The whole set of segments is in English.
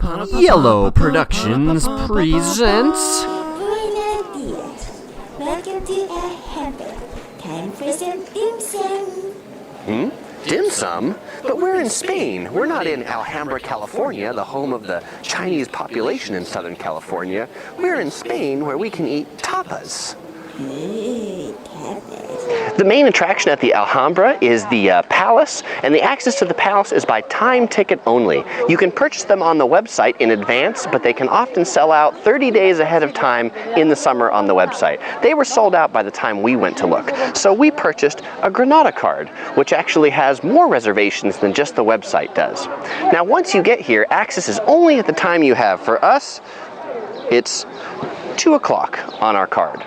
Yellow Productions presents... Buenos dias. Welcome to Alhambra. Time for some dim sum. Dim sum? But we're in Spain. We're not in Alhambra, California, the home of the Chinese population in Southern California. We're in Spain where we can eat tapas. The main attraction at the Alhambra is the palace, and the access to the palace is by time ticket only. You can purchase them on the website in advance, but they can often sell out 30 days ahead of time in the summer on the website. They were sold out by the time we went to look. So we purchased a Granada card, which actually has more reservations than just the website does. Now once you get here, access is only at the time you have. For us, it's 2 o'clock on our card.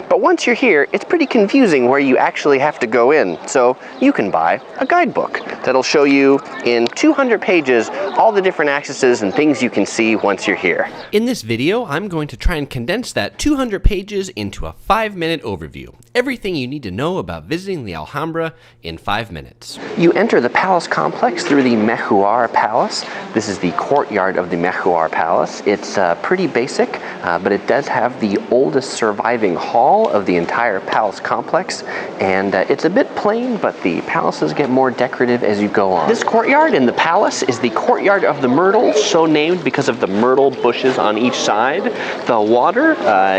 But once you're here, it's pretty confusing where you actually have to go in. So you can buy a guidebook that'll show you in 200 pages all the different accesses and things you can see once you're here. In this video, I'm going to try and condense that 200 pages into a 5-minute overview. Everything you need to know about visiting the Alhambra in 5 minutes. You enter the palace complex through the Mejuar Palace. This is the courtyard of the Mejuar Palace. It's pretty basic, but it does have the oldest surviving hall of the entire palace complex, and it's a bit plain, but the palaces get more decorative as you go on. This courtyard in the palace is the courtyard of the myrtles, so named because of the myrtle bushes on each side. The water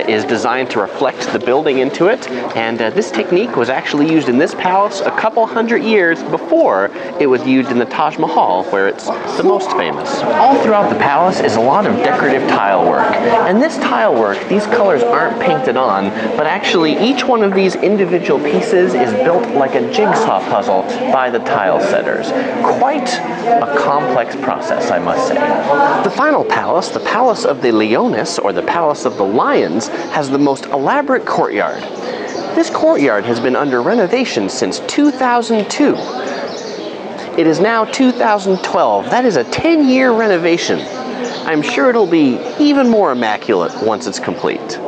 is designed to reflect the building into it, and this technique was actually used in this palace a couple hundred years before it was used in the Taj Mahal, where it's the most famous. All throughout the palace is a lot of decorative tile work, and this tile work, these colors aren't painted on, but actually each one of these individual pieces is built like a jigsaw puzzle by the tile setters. Quite a complex process, I must say. The final palace, the Palace of the Leones, or the Palace of the Lions, has the most elaborate courtyard. This courtyard has been under renovation since 2002. It is now 2012. That is a 10-year renovation. I'm sure it'll be even more immaculate once it's complete.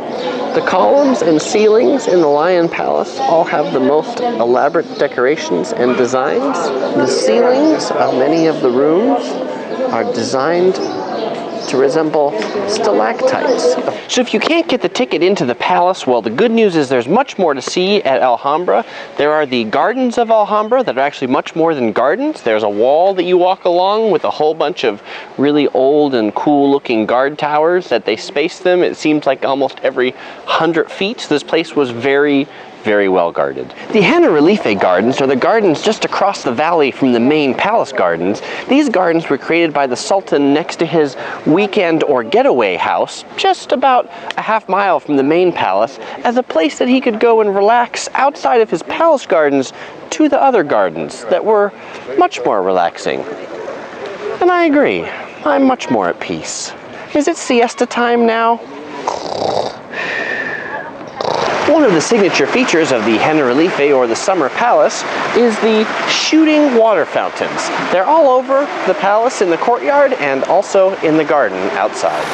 The columns and ceilings in the Lion Palace all have the most elaborate decorations and designs. The ceilings of many of the rooms are designed to resemble stalactites. So if you can't get the ticket into the palace, well, the good news is there's much more to see at Alhambra. There are the gardens of Alhambra that are actually much more than gardens. There's a wall that you walk along with a whole bunch of really old and cool looking guard towers that they space them. It seems like almost every 100 feet. This place was very well guarded. The Generalife Gardens are the gardens just across the valley from the main palace gardens. These gardens were created by the Sultan next to his weekend or getaway house, just about a half mile from the main palace, as a place that he could go and relax outside of his palace gardens to the other gardens that were much more relaxing. And I agree, I'm much more at peace. Is it siesta time now? One of the signature features of the Generalife, or the Summer Palace, is the shooting water fountains. They're all over the palace in the courtyard and also in the garden outside.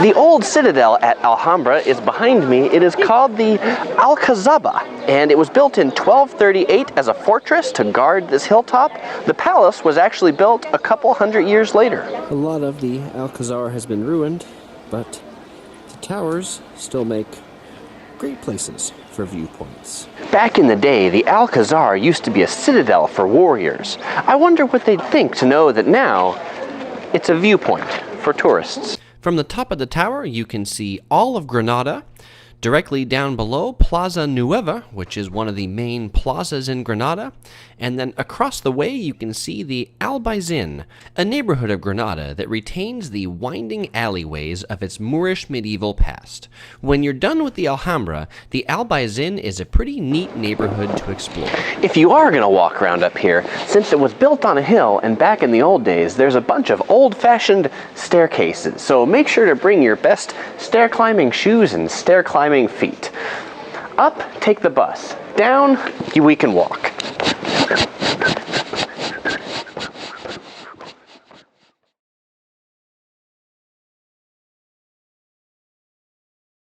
The old citadel at Alhambra is behind me. It is called the Alcazaba, and it was built in 1238 as a fortress to guard this hilltop. The palace was actually built a couple hundred years later. A lot of the Alcazar has been ruined, but the towers still make great places for viewpoints. Back in the day, the Alcazar used to be a citadel for warriors. I wonder what they'd think to know that now it's a viewpoint for tourists. From the top of the tower, you can see all of Granada. Directly down below, Plaza Nueva, which is one of the main plazas in Granada. And then across the way, you can see the Albaicin, a neighborhood of Granada that retains the winding alleyways of its Moorish medieval past. When you're done with the Alhambra, the Albaicin is a pretty neat neighborhood to explore. If you are going to walk around up here, since it was built on a hill and back in the old days, there's a bunch of old-fashioned staircases. So make sure to bring your best stair climbing shoes and stair climbing feet. Up, take the bus. Down, we can walk.